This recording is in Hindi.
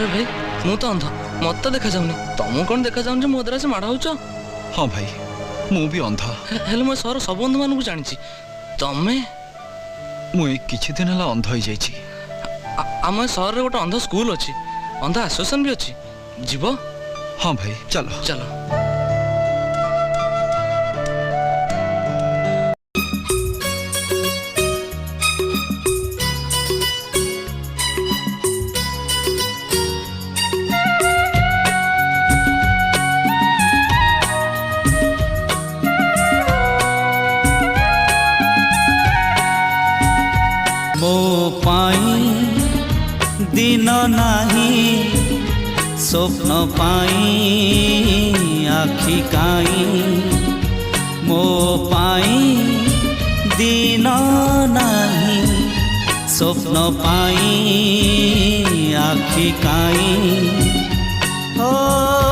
अरे भाई मु तो अंध मत तो देखा जाऊनी तुमको कौन देखा जाऊन मो द्वारा से माड़ हो? हाँ भाई मु भी अंध हेले मो सहर सब बंधु मान जानी तमें मुई किछि दिन हला अंध हो जाइछि। आम सहर गोटे अंध स्कूल अच्छी अंध एसोसिएशन भी अच्छी जीव? हाँ भाई चलो चलो। मो पाई दिन नाही स्वप्न पाई आखि काई मो पाई दिन नाही स्वप्न पाई आखि काई ओ